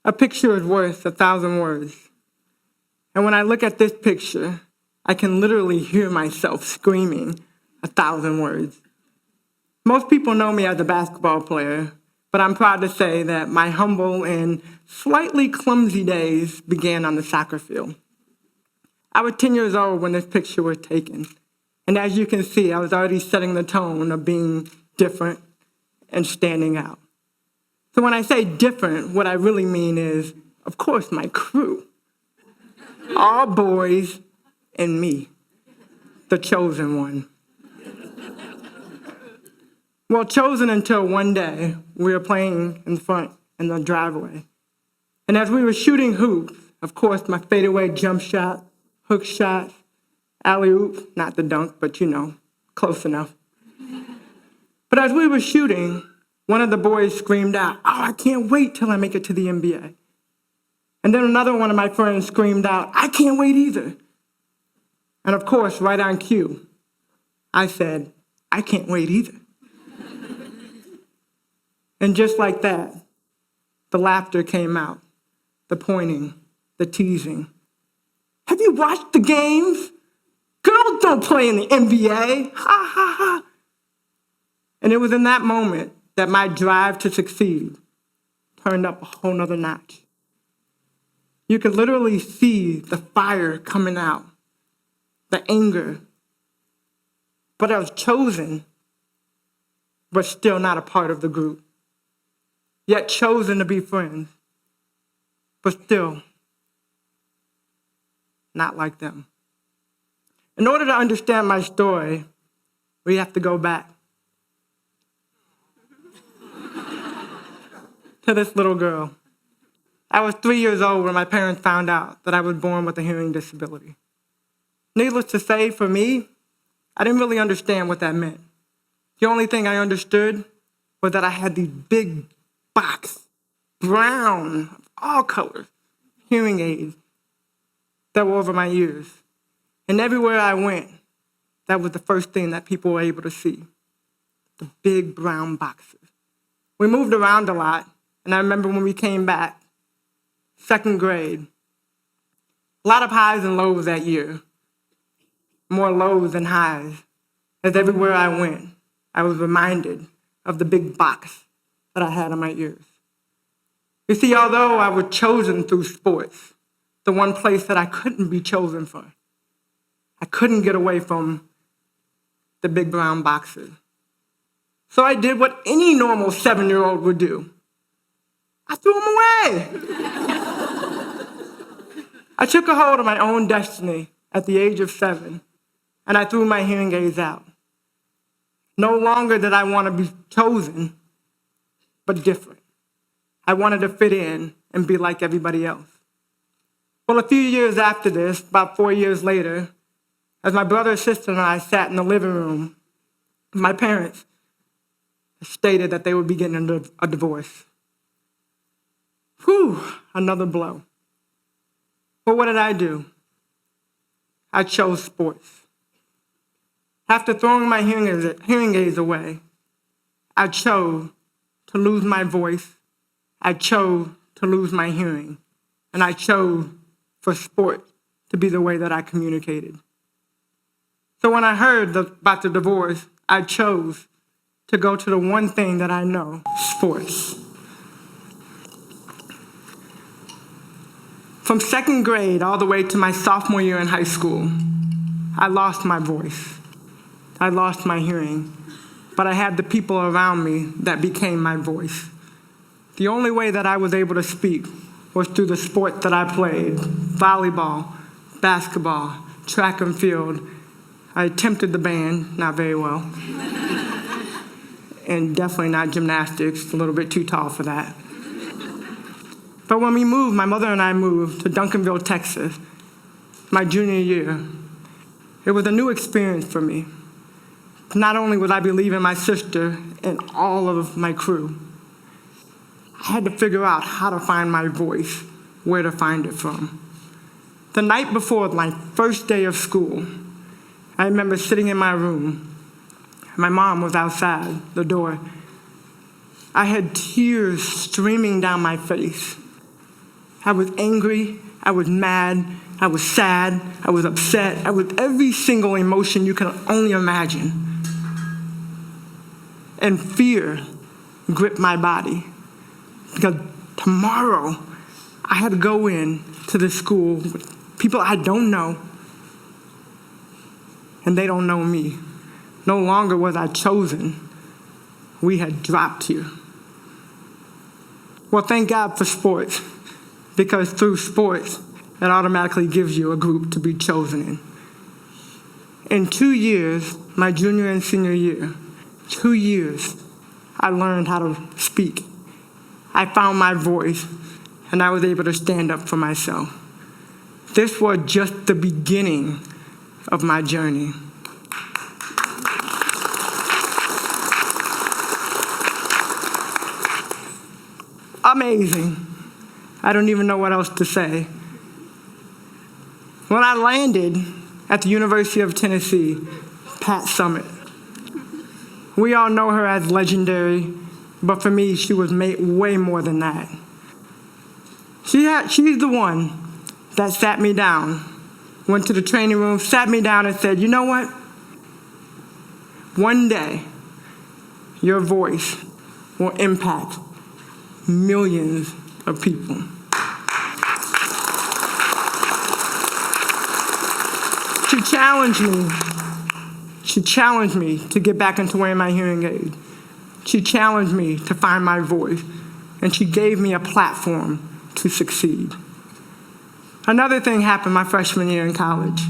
A picture is worth 1,000 words. And when I look at this picture, I can literally hear myself screaming 1,000 words. Most people know me as a basketball player, but I'm proud to say that my humble and slightly clumsy days began on the soccer field. I was 10 years old when this picture was taken. And as you can see, I was already setting the tone of being different and standing out. So when I say different, what I really mean is, of course, my crew. All boys and me, the chosen one. Well, chosen until one day we were playing in front in the driveway. And as we were shooting hoops, of course, my fadeaway jump shot, hook shot, alley-oop, not the dunk, but close enough. But as we were shooting, one of the boys screamed out, "Oh, I can't wait till I make it to the NBA." And then another one of my friends screamed out, "I can't wait either." And of course, right on cue, I said, "I can't wait either." And just like that, the laughter came out, the pointing, the teasing. "Have you watched the games? Girls don't play in the NBA, ha ha ha." And it was in that moment that my drive to succeed turned up a whole nother notch. You could literally see the fire coming out, the anger. But I was chosen, but still not a part of the group. Yet chosen to be friends, but still not like them. In order to understand my story, we have to go back to this little girl. I was 3 years old when my parents found out that I was born with a hearing disability. Needless to say, for me, I didn't really understand what that meant. The only thing I understood was that I had these big box, brown, of all colors, hearing aids that were over my ears. And everywhere I went, that was the first thing that people were able to see, the big brown boxes. We moved around a lot, and I remember when we came back, second grade, a lot of highs and lows that year, more lows than highs, as everywhere I went, I was reminded of the big box that I had in my ears. You see, although I was chosen through sports, the one place that I couldn't be chosen for, I couldn't get away from the big brown boxes. So I did what any normal 7-year-old would do. I threw them away. I took a hold of my own destiny at the age of 7, and I threw my hearing aids out. No longer did I want to be chosen, but different. I wanted to fit in and be like everybody else. Well, a few years after this, about 4 years later, as my brother, sister, and I sat in the living room, my parents stated that they would be getting a divorce. Whew, another blow. But what did I do? I chose sports. After throwing my hearing aids away, I chose to lose my voice. I chose to lose my hearing. And I chose for sport to be the way that I communicated. So when I heard about the divorce, I chose to go to the one thing that I know, sports. From second grade all the way to my sophomore year in high school, I lost my voice. I lost my hearing, but I had the people around me that became my voice. The only way that I was able to speak was through the sport that I played, volleyball, basketball, track and field. I attempted the band, not very well, and definitely not gymnastics, a little bit too tall for that. But when we moved, my mother and I moved to Duncanville, Texas, my junior year, it was a new experience for me. Not only would I be leaving my sister and all of my crew, I had to figure out how to find my voice, where to find it from. The night before my first day of school, I remember sitting in my room. My mom was outside the door. I had tears streaming down my face. I was angry, I was mad, I was sad, I was upset, I was every single emotion you can only imagine. And fear gripped my body because tomorrow I had to go in to this school with people I don't know, and they don't know me. No longer was I chosen. We had dropped here. Well, thank God for sports, because through sports, it automatically gives you a group to be chosen in. In 2 years, my junior and senior year, 2 years, I learned how to speak. I found my voice, and I was able to stand up for myself. This was just the beginning of my journey. Amazing. I don't even know what else to say. When I landed at the University of Tennessee, Pat Summitt, we all know her as legendary, but for me, she was way more than that. She's the one that sat me down, went to the training room, sat me down and said, you know what? One day, your voice will impact millions of people. She challenged me to get back into wearing my hearing aid. She challenged me to find my voice, and she gave me a platform to succeed. Another thing happened my freshman year in college.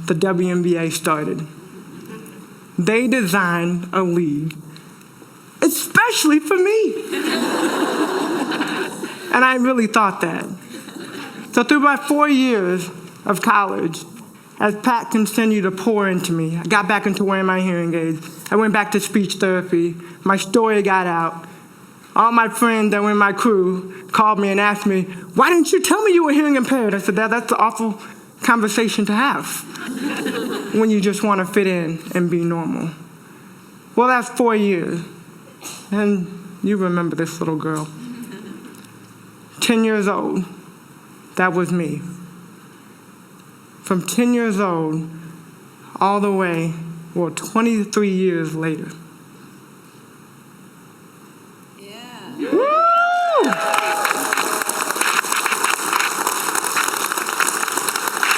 The WNBA started. They designed a league especially for me. And I really thought that. So through my 4 years of college, as Pat continued to pour into me, I got back into wearing my hearing aids. I went back to speech therapy. My story got out. All my friends that were in my crew called me and asked me, why didn't you tell me you were hearing impaired? I said, that's an awful conversation to have when you just want to fit in and be normal. Well, that's 4 years. And you remember this little girl. 10 years old, that was me. From 10 years old all the way, 23 years later. Yeah. Woo!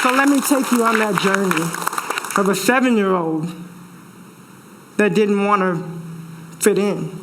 So let me take you on that journey of a 7-year-old that didn't want to fit in.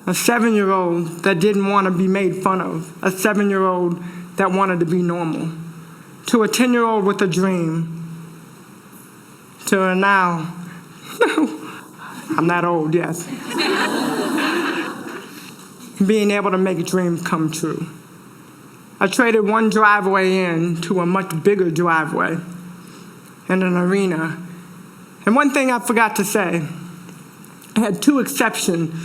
A 7-year-old that didn't want to be made fun of. A 7-year-old that wanted to be normal. To a 10-year-old with a dream. To a now, I'm not old, yes. Being able to make dreams come true. I traded one driveway in to a much bigger driveway and an arena. And one thing I forgot to say, I had 2 exceptions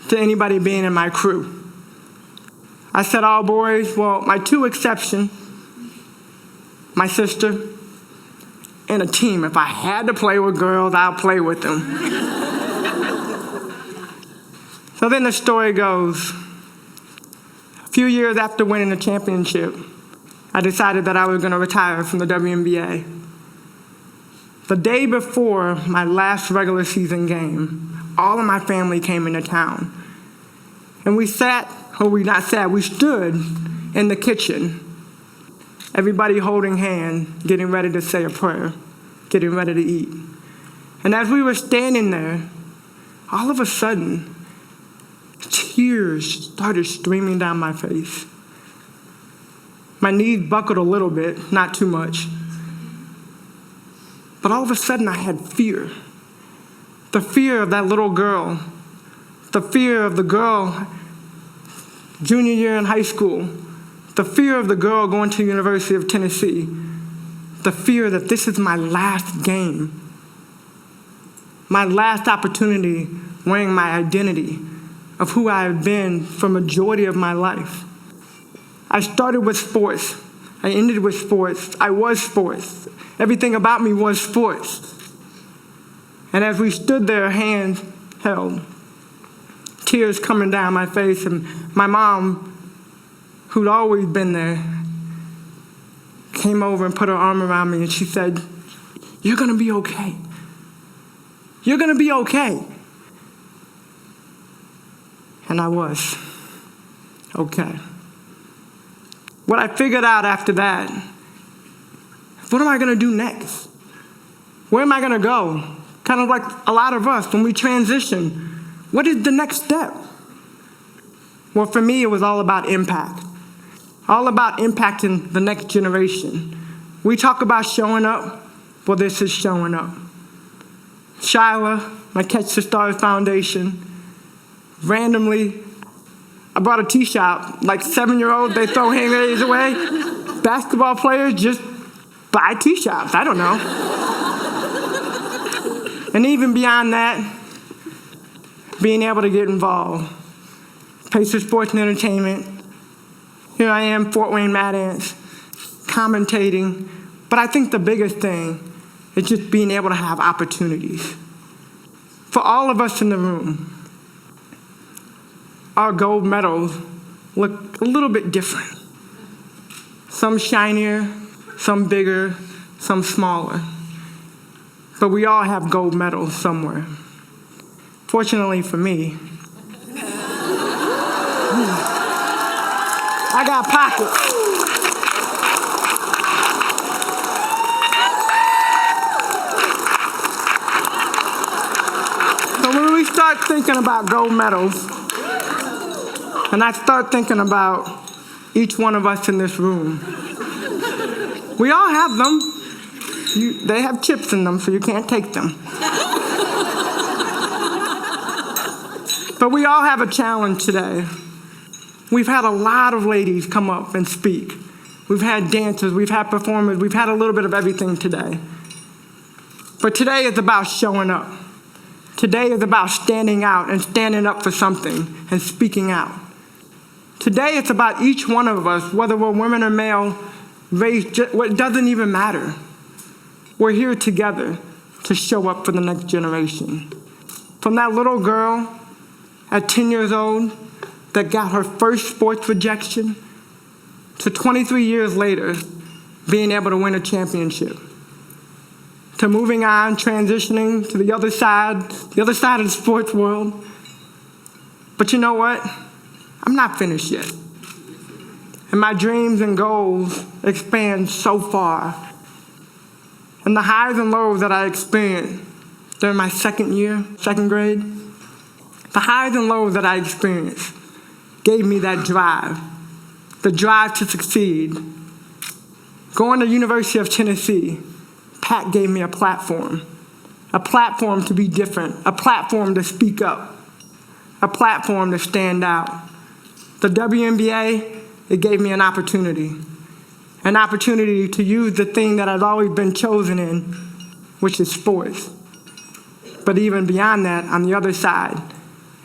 to anybody being in my crew. I said all boys, well, my 2 exceptions, my sister, and a team. If I had to play with girls, I'll play with them. So then the story goes, a few years after winning the championship, I decided that I was going to retire from the WNBA. The day before my last regular season game, all of my family came into town. And we stood in the kitchen, everybody holding hands, getting ready to say a prayer, getting ready to eat. And as we were standing there, all of a sudden, tears started streaming down my face. My knees buckled a little bit, not too much. But all of a sudden, I had fear. The fear of that little girl. The fear of the girl junior year in high school. The fear of the girl going to the University of Tennessee. The fear that this is my last game. My last opportunity wearing my identity of who I have been for the majority of my life. I started with sports. I ended with sports. I was sports. Everything about me was sports. And as we stood there, hands held, tears coming down my face, and my mom who'd always been there, came over and put her arm around me and she said, "You're gonna be okay. You're gonna be okay." And I was okay. What I figured out after that, what am I gonna do next? Where am I gonna go? Kind of like a lot of us when we transition, what is the next step? Well, for me, it was all about impact. All about impacting the next generation. We talk about showing up, well, this is showing up. Shyla, my Catch the Stars Foundation, randomly, I brought a tea shop. Like 7-year-olds, they throw hangers away. Basketball players just buy tea shops. I don't know. And even beyond that, being able to get involved. Pacer Sports and Entertainment. Here I am, Fort Wayne Mad Ants, commentating. But I think the biggest thing is just being able to have opportunities. For all of us in the room, our gold medals look a little bit different. Some shinier, some bigger, some smaller. But we all have gold medals somewhere. Fortunately for me, I got pockets. So when we start thinking about gold medals, and I start thinking about each one of us in this room, we all have them. They have chips in them, so you can't take them. But we all have a challenge today. We've had a lot of ladies come up and speak. We've had dancers, we've had performers, we've had a little bit of everything today. But today is about showing up. Today is about standing out and standing up for something and speaking out. Today it's about each one of us, whether we're women or male, race, it doesn't even matter. We're here together to show up for the next generation. From that little girl at 10 years old that got her first sports rejection to 23 years later being able to win a championship, to moving on, transitioning to the other side of the sports world. But you know what? I'm not finished yet. And my dreams and goals expand so far. And the highs and lows that I experienced during my second grade, the highs and lows that I experienced gave me that drive, the drive to succeed. Going to the University of Tennessee, Pat gave me a platform to be different, a platform to speak up, a platform to stand out. The WNBA, it gave me an opportunity to use the thing that I've always been chosen in, which is sports. But even beyond that, on the other side,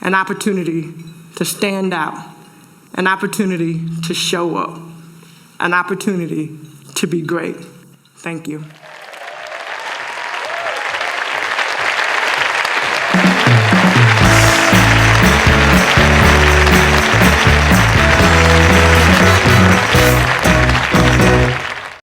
an opportunity to stand out, an opportunity to show up, an opportunity to be great. Thank you.